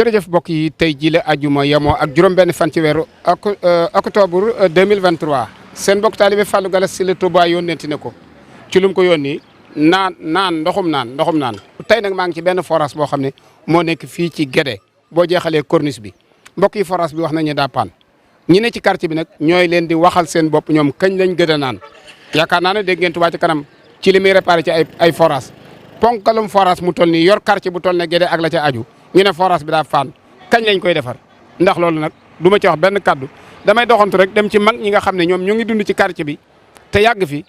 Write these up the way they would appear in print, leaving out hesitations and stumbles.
jërëjëf mbokk yi tey jii la ajuma yemoo ak juróom-benn fan ci weeru octobre 2023 seen mbokk taalibe Fallou Galass Syll Touba yónneenti ne ko ci lu mu ko yónni ndoxum naan. tey nag maa ngi ci benn forage boo xam ne moo nekk fii ci Guédé boo jeexalee corniche bi mbokk yi forage bi wax nañu daa paan ñi ne ci quartier bi nag ñooy leen di waxal seen bopp ñoom kañ lañ gën a naan yaakaar naa ne dégg ngeen Touba Ca Kanam ci li muy réparé ci ay forage ponkalum forage mu toll nii yor quartier bu toll ne Guédé ak la ca aju ñu ne forage bi daa faan kañ lañ koy defar ndax loolu nag du ma ci wax benn kaddu damay doxantu rek dem ci mag ñi nga xam ne ñoom ñu ngi dund ci quartier bi te yàgg fi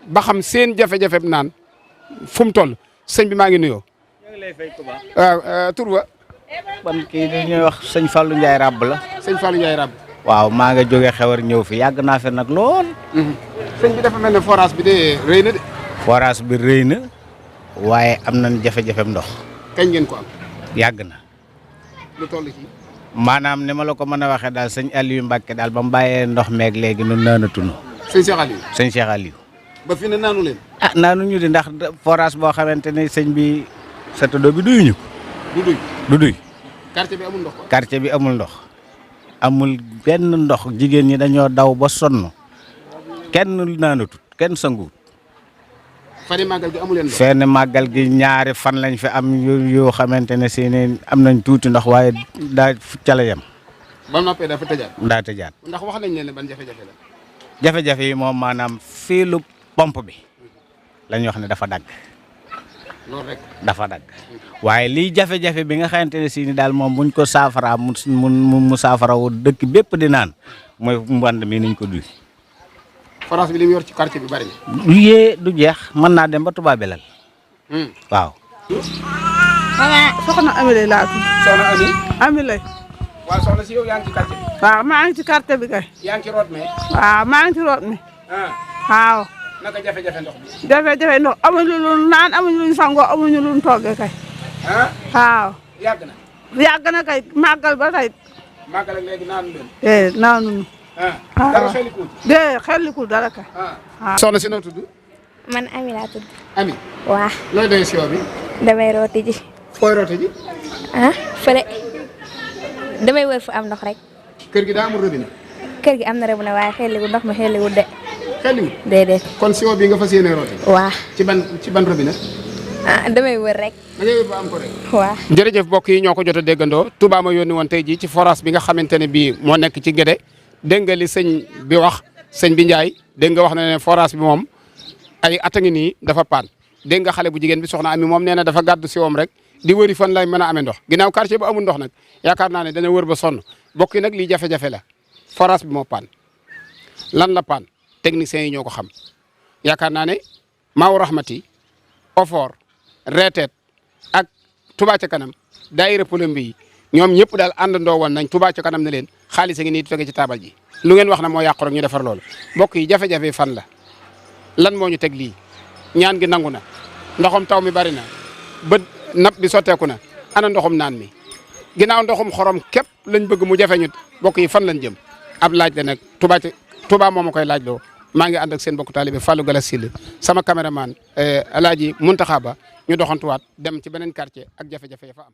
ba xam seen jafe-jafe naan fu mu toll sëñ bi maa ngi nuyoo. ñu ngi lay fay Touba. waaw tur wa. man kii dañuy wax sëñ Fallou Ndiaye Rabb la. sëñ Fallou Ndiaye Rabb. waaw maa nga jógee xewar ñëw fi yàgg naa fi nag lool. sëñ bi dafa mel ne forage bi de rëy na de. forage bi rëy na waaye am nañ jafe-jafem ndox. kañ ngeen ko am. yàgg na. lu toll ci. maanaam ni ma la ko mën a waxee daal sëñ Aliou Mbacke daal ba mu bàyyee ndox meeg léegi nu naanatunu. sëñ Cheikh Aliou. sëñ Cheikh Aliou. ba fi ne naanu leen. ah naanu ñu di ndax forage boo xamante ne sëñ bi sa tëddoo bi duyuñu ko. du duy. quartier bi amul ndox ko. quartier bi amul ndox. amul benn ndox jigéen ñi dañoo daw ba sonn kenn naanatut kenn sanguut. fani màggal gi amul leen ndox. fenn màggal gi ñaari fan lañ fi am yoo xamante ne seeni am nañ tuuti ndox waaye daa ca la yem. ba noppee dafa tëjaat. daa tëjaat. ndax wax nañ leen ne ban jafe-jafe la. jafe-jafe yi moom maanaam fiilu pompe bi lañ wax ne dafa dagg. loolu rek. dafa dagg waaye lii jafe-jafe bi nga xamante ne si ni daal moom buñ ko saafaraa mu saafarawu dëkk bépp di naan mooy mband mi niñ ko duy. forage bi li mu yor ci quartier bi bari na. du jeex mën naa dem ba Touba Belal. waaw. soxna Ami lay laa tudd. soxna Ami. Ami lay. waaw soxna si yow yaa ngi ci quartier bi. waaw maa ngi ci quartier bi kay. yaa ngi ci root mais. waaw maa ngi ci root mi. waaw. naka jafe-jafe ndox bi. jafe-jafe ndox amuñu lu naan amuñu luñ sangoo amuñu luñ toggee kay. waaw. yàgg na. yàgg na kay màggal ba tey. màggal ak léegi naanu leen. naanuñu. dara xelikul. xelikul dara kay. soxna si noo tudd. man Ami laa tudd. Ami. waa looy doy si yow bi. damay rooti ji. fooy roote ji. fële damay wër fu am ndox rek. kër gi daa amul robinet. kër gi am na robinet waaye xelliwul ndox mi xelliwul de. xelliwul. déedéet. kon si yow bi nga fas yéenee roote. waa ci ban robinet. damay wër rek. da ngay wër ba am ko rek. waa jërëjëf mbokk yi ñoo ko jot a déggandoo Touba ma yónni woon tey jii ci forage bi nga xamante ne bii moo nekk ci Guédé dégg nga li sëñ bi wax sëñ bi Ndiaye dégg nga wax na ne forage bi moom ay at a ngi nii dafa paan dégg nga xale bu jigéen bi soxna Ami moom nee na dafa gàddu si woom rek di wëri fan lay mën a amee ndox ginnaaw quartier bu amul ndox nag yaakaar naa ne dana wër ba sonn mbokk yi nag lii jafe-jafe la forage bi moo paan lan la paan techniciens yi ñoo ko xam yaakaar naa ne Maawu Rahmati Ofor Reeteet ak Touba Ca Kanam daayira Polombi yi ñoom ñëpp daal àndandoo woon nañ Touba Ca Kanam ne leen xaalis a ngi nii tege ci taabal ji lu ngeen wax na moo yàqu rek ñu defar loolu mbokk yi jafe-jafe fan la lan moo ñu teg lii ñaan gi nangu na ndoxum taw mi bari na bët napp bi sotteeku na ana ndoxum naan mi ginnaaw ndoxum xorom képp lañ bëgg mu jafe ñu mbokk yi fan lañ jëm ab laaj la nag Touba moo ma koy laaj loo maa ngi ànd ak seen mbokk taalibe Fallou Galass Syll sama caméraman Alaaji Muntaxa Ba ñu doxantuwaat dem ci beneen quartier ak jafe-jafe ya fa am